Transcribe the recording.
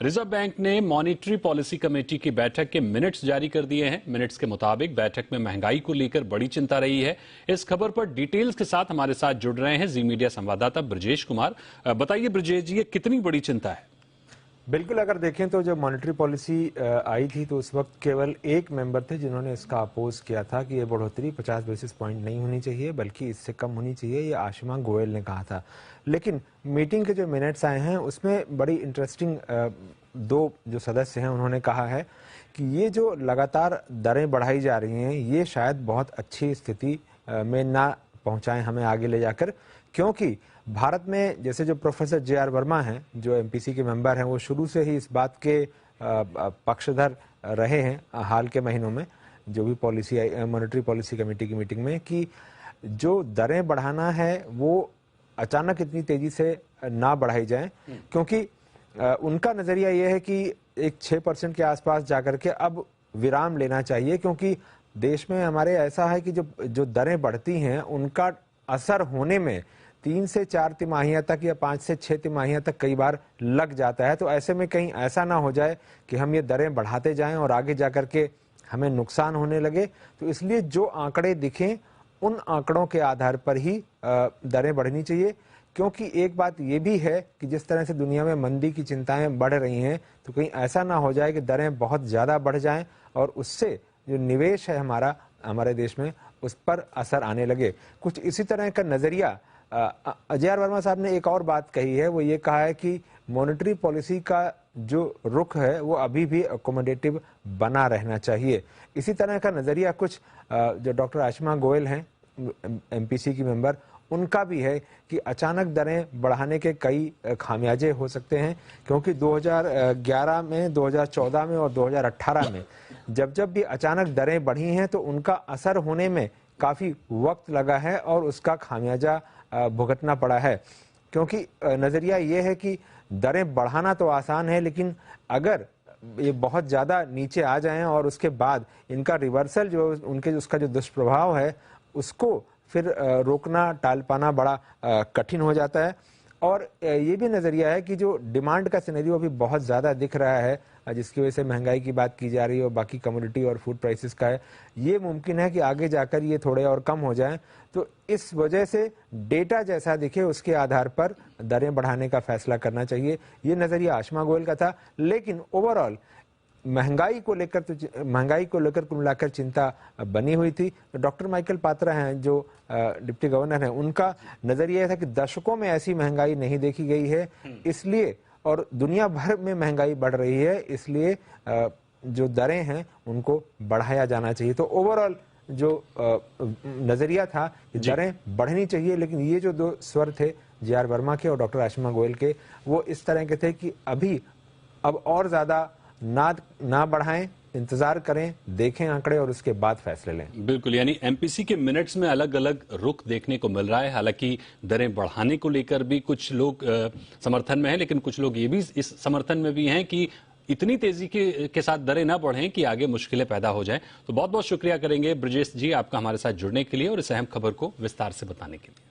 Reserve bank ने monetary policy committee की बैठक के मिनट्स जारी कर दिए हैं। मिनट्स के मुताबिक बैठक में महंगाई को लेकर बड़ी चिंता रही है। इस खबर पर डिटेल्स के साथ हमारे साथ जुड़ रहे हैं जी मीडिया संवाददाता ब्रजेश कुमार। बताइए ब्रजेश जी, ये कितनी बड़ी चिंता है? बिल्कुल, अगर देखें तो जब मॉनेटरी पॉलिसी आई थी तो उस वक्त केवल एक मेंबर थे जिन्होंने इसका अपोज किया था कि ये बढ़ोतरी 50 बेसिस पॉइंट नहीं होनी चाहिए बल्कि इससे कम होनी चाहिए, ये आशिमा गोयल ने कहा था। लेकिन मीटिंग के जो मिनट्स आए हैं उसमें बड़ी इंटरेस्टिंग दो जो सदस्य हैं उन्होंने कहा है कि ये जो लगातार दरें बढ़ाई जा रही हैं ये शायद बहुत अच्छी स्थिति में ना पहुंचाएं हमें आगे ले जाकर, क्योंकि भारत में जैसे जो प्रोफेसर जे.आर. वर्मा हैं जो एमपीसी के मेंबर हैं वो शुरू से ही इस बात के पक्षधर रहे हैं हाल के महीनों में जो भी पॉलिसी आई मॉनेटरी पॉलिसी कमेटी की मीटिंग में कि जो दरें बढ़ाना है वो अचानक इतनी तेजी से ना बढ़ाई जाए, क्योंकि उनका नजरिया ये है कि एक 6% के आसपास जाकर के अब विराम लेना चाहिए, क्योंकि देश में हमारे ऐसा है कि जो दरें बढ़ती हैं उनका असर होने में 3 से 4 तिमाहियां तक या 5 से 6 तिमाहियां तक कई बार लग जाता है। तो ऐसे में कहीं ऐसा ना हो जाए कि हम ये दरें बढ़ाते जाएं और आगे जाकर के हमें नुकसान होने लगे। तो इसलिए जो आंकड़े दिखें उन आंकड़ों के आधार पर ही दरें बढ़नी चाहिए, क्योंकि एक बात ये भी है कि जिस तरह से दुनिया में मंदी की चिंताएं बढ़ रही हैं तो कहीं ऐसा ना हो जाए कि दरें बहुत ज़्यादा बढ़ जाएं और उससे जो निवेश है हमारे देश में उस पर असर आने लगे। कुछ इसी तरह का नज़रिया जे.आर. वर्मा साहब ने एक और बात कही है, वो ये कहा है कि मॉनेटरी पॉलिसी का जो रुख है वो अभी भी अकोमोडेटिव बना रहना चाहिए। इसी तरह का नज़रिया कुछ जो डॉक्टर आशिमा गोयल हैं एमपीसी की मेंबर, उनका भी है कि अचानक दरें बढ़ाने के कई खामियाजे हो सकते हैं, क्योंकि 2011 में, 2014 में और 2018 में जब भी अचानक दरें बढ़ी हैं तो उनका असर होने में काफ़ी वक्त लगा है और उसका खामियाजा भुगतना पड़ा है। क्योंकि नज़रिया ये है कि दरें बढ़ाना तो आसान है, लेकिन अगर ये बहुत ज़्यादा नीचे आ जाएं और उसके बाद इनका रिवर्सल जो उसका जो दुष्प्रभाव है उसको फिर रोकना टाल पाना बड़ा कठिन हो जाता है। और ये भी नज़रिया है कि जो डिमांड का सिनेरियो अभी बहुत ज़्यादा दिख रहा है जिसकी वजह से महंगाई की बात की जा रही है और बाकी कमोडिटी और फूड प्राइसेस का है, ये मुमकिन है कि आगे जाकर ये थोड़े और कम हो जाएं। तो इस वजह से डेटा जैसा दिखे उसके आधार पर दरें बढ़ाने का फैसला करना चाहिए, ये नज़रिया आशिमा गोयल का था। लेकिन ओवरऑल महंगाई को लेकर कुल मिलाकर चिंता बनी हुई थी। डॉक्टर माइकल पात्रा हैं जो डिप्टी गवर्नर हैं, उनका नजरिया था कि दशकों में ऐसी महंगाई नहीं देखी गई है, इसलिए और दुनिया भर में महंगाई बढ़ रही है, इसलिए जो दरें हैं उनको बढ़ाया जाना चाहिए। तो ओवरऑल जो नजरिया था कि दरें बढ़नी चाहिए, लेकिन ये जो दो स्वर थे जे.आर. वर्मा के और डॉक्टर आशिमा गोयल के, वो इस तरह के थे कि अब और ज्यादा ना बढ़ाएं, इंतजार करें, देखें आंकड़े और उसके बाद फैसले लें। बिल्कुल, यानी एमपीसी के मिनट्स में अलग अलग रुख देखने को मिल रहा है। हालांकि दरें बढ़ाने को लेकर भी कुछ लोग समर्थन में हैं, लेकिन कुछ लोग ये भी इस समर्थन में भी हैं कि इतनी तेजी के साथ दरें ना बढ़ें कि आगे मुश्किलें पैदा हो जाएं। तो बहुत बहुत शुक्रिया करेंगे ब्रजेश जी आपका हमारे साथ जुड़ने के लिए और इस अहम खबर को विस्तार से बताने के लिए।